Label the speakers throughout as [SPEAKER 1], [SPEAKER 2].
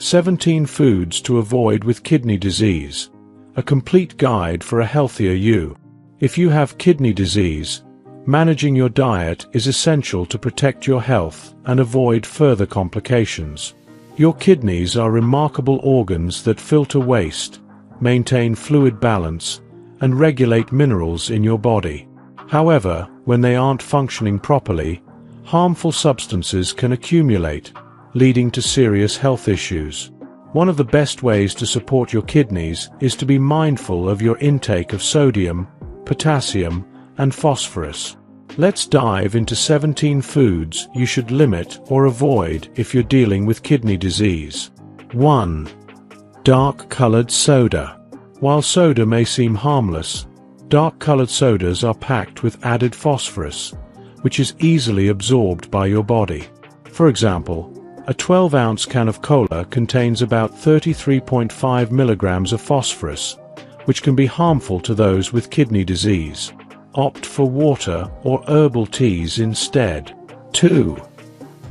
[SPEAKER 1] 17 Foods to Avoid with Kidney Disease. A complete guide for a healthier you. If you have kidney disease, managing your diet is essential to protect your health and avoid further complications. Your kidneys are remarkable organs that filter waste, maintain fluid balance, and regulate minerals in your body. However, when they aren't functioning properly, harmful substances can accumulate, leading to serious health issues. One of the best ways to support your kidneys is to be mindful of your intake of sodium, potassium, and phosphorus. Let's dive into 17 foods you should limit or avoid if you're dealing with kidney disease. 1. Dark-colored soda. While soda may seem harmless, dark-colored sodas are packed with added phosphorus, which is easily absorbed by your body. For example, a 12-ounce can of cola contains about 33.5 milligrams of phosphorus, which can be harmful to those with kidney disease. Opt for water or herbal teas instead. 2.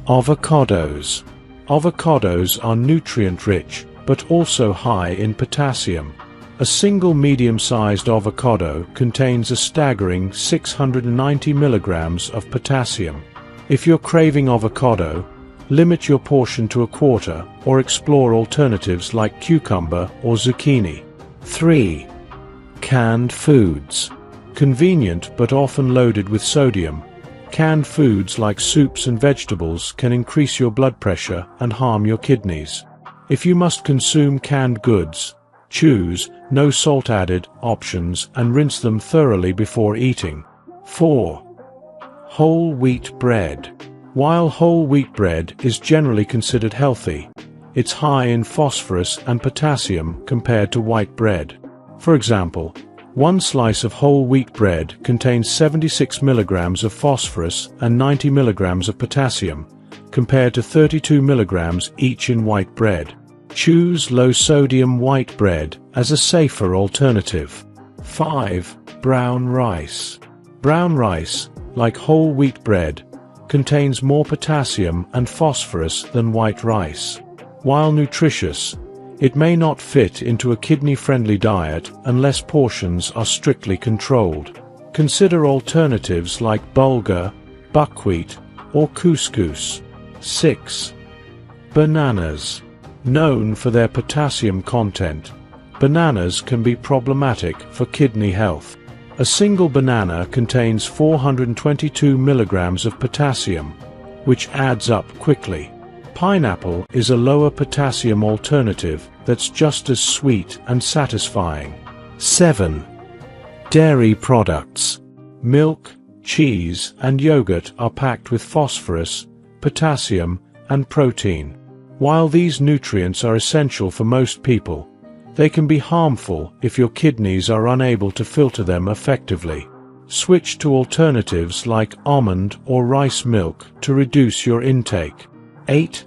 [SPEAKER 1] Avocados. Avocados are nutrient-rich, but also high in potassium. A single medium-sized avocado contains a staggering 690 milligrams of potassium. If you're craving avocado, limit your portion to a quarter or explore alternatives like cucumber or zucchini. 3. Canned foods. Convenient but often loaded with sodium, canned foods like soups and vegetables can increase your blood pressure and harm your kidneys. If you must consume canned goods, choose no salt added options and rinse them thoroughly before eating. 4. Whole wheat bread. While whole wheat bread is generally considered healthy, it's high in phosphorus and potassium compared to white bread. For example, one slice of whole wheat bread contains 76 milligrams of phosphorus and 90 milligrams of potassium, compared to 32 milligrams each in white bread. Choose low-sodium white bread as a safer alternative. 5. Brown rice. Brown rice, like whole wheat bread, contains more potassium and phosphorus than white rice. While nutritious, it may not fit into a kidney-friendly diet unless portions are strictly controlled. Consider alternatives like bulgur, buckwheat, or couscous. 6. Bananas. Known for their potassium content, bananas can be problematic for kidney health. A single banana contains 422 milligrams of potassium, which adds up quickly. Pineapple is a lower potassium alternative that's just as sweet and satisfying. 7. Dairy products. Milk, cheese, and yogurt are packed with phosphorus, potassium, and protein. While these nutrients are essential for most people, they can be harmful if your kidneys are unable to filter them effectively. Switch to alternatives like almond or rice milk to reduce your intake. 8.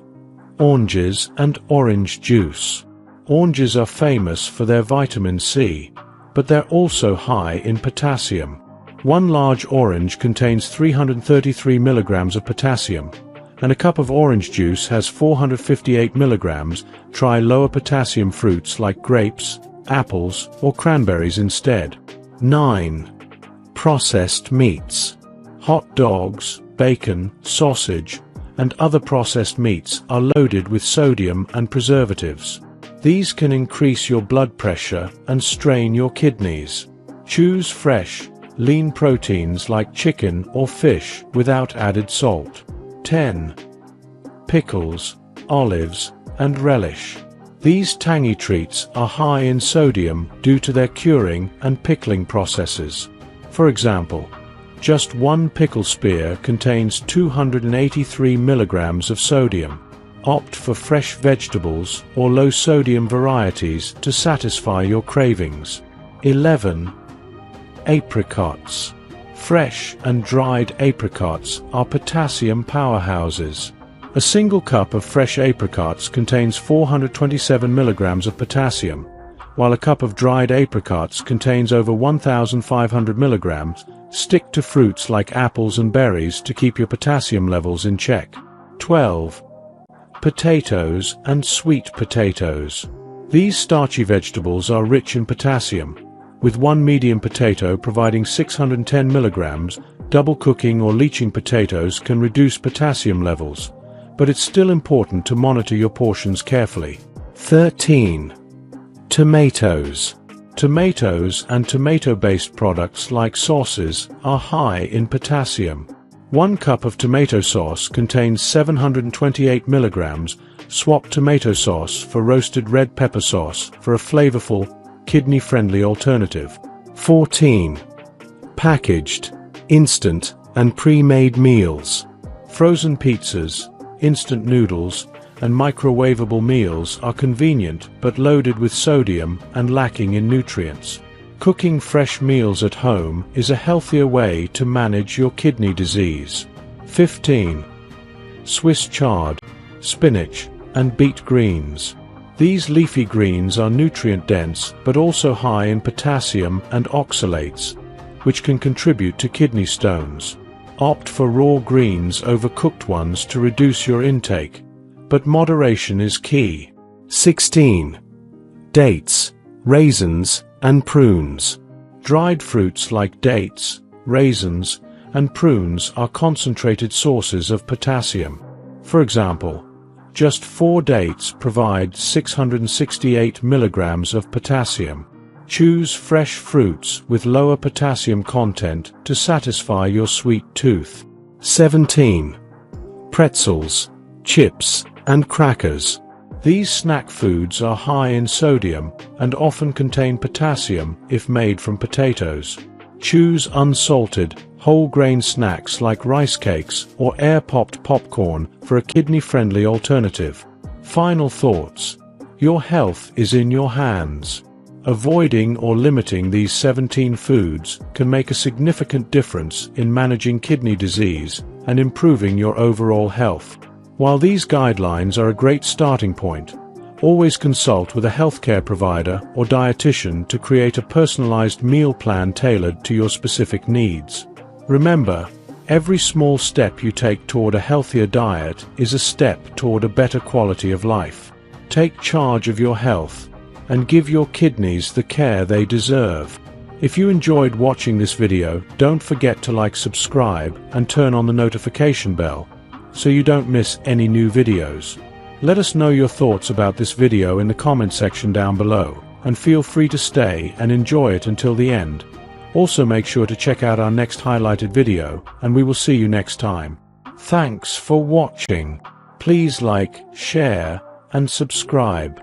[SPEAKER 1] Oranges and orange juice. Oranges are famous for their vitamin C, but they're also high in potassium. One large orange contains 333 milligrams of potassium, and a cup of orange juice has 458 milligrams. Try lower potassium fruits like grapes, apples, or cranberries instead. 9. Processed meats. Hot dogs, bacon, sausage, and other processed meats are loaded with sodium and preservatives. These can increase your blood pressure and strain your kidneys. Choose fresh, lean proteins like chicken or fish without added salt. 10. Pickles, olives, and relish. These tangy treats are high in sodium due to their curing and pickling processes. For example, just one pickle spear contains 283 milligrams of sodium. Opt for fresh vegetables or low-sodium varieties to satisfy your cravings. 11. Apricots. Fresh and dried apricots are potassium powerhouses. A single cup of fresh apricots contains 427 milligrams of potassium, while a cup of dried apricots contains over 1,500 milligrams. Stick to fruits like apples and berries to keep your potassium levels in check. 12. Potatoes and sweet potatoes. These starchy vegetables are rich in potassium, with one medium potato providing 610 milligrams. Double cooking or leaching potatoes can reduce potassium levels, but it's still important to monitor your portions carefully. 13. Tomatoes. Tomatoes and tomato-based products like sauces are high in potassium. 1 cup of tomato sauce contains 728 milligrams. Swap tomato sauce for roasted red pepper sauce for a flavorful, kidney-friendly alternative. 14. Packaged, instant, and pre-made meals. Frozen pizzas, instant noodles, and microwavable meals are convenient but loaded with sodium and lacking in nutrients. Cooking fresh meals at home is a healthier way to manage your kidney disease. 15. Swiss chard, spinach, and beet greens. These leafy greens are nutrient-dense but also high in potassium and oxalates, which can contribute to kidney stones. Opt for raw greens over cooked ones to reduce your intake, but moderation is key. 16. Dates, raisins, and prunes. Dried fruits like dates, raisins, and prunes are concentrated sources of potassium. For example, just 4 dates provide 668 milligrams of potassium. Choose fresh fruits with lower potassium content to satisfy your sweet tooth. 17. Pretzels, chips, and crackers. These snack foods are high in sodium and often contain potassium if made from potatoes. Choose unsalted, whole-grain snacks like rice cakes or air-popped popcorn for a kidney-friendly alternative. Final thoughts. Your health is in your hands. Avoiding or limiting these 17 foods can make a significant difference in managing kidney disease and improving your overall health. While these guidelines are a great starting point, always consult with a healthcare provider or dietitian to create a personalized meal plan tailored to your specific needs. Remember, every small step you take toward a healthier diet is a step toward a better quality of life. Take charge of your health and give your kidneys the care they deserve. If you enjoyed watching this video, don't forget to subscribe, and turn on the notification bell so you don't miss any new videos. Let us know your thoughts about this video in the comment section down below, and feel free to stay and enjoy it until the end. Also make sure to check out our next highlighted video, and we will see you next time. Thanks for watching. Please like, share, and subscribe.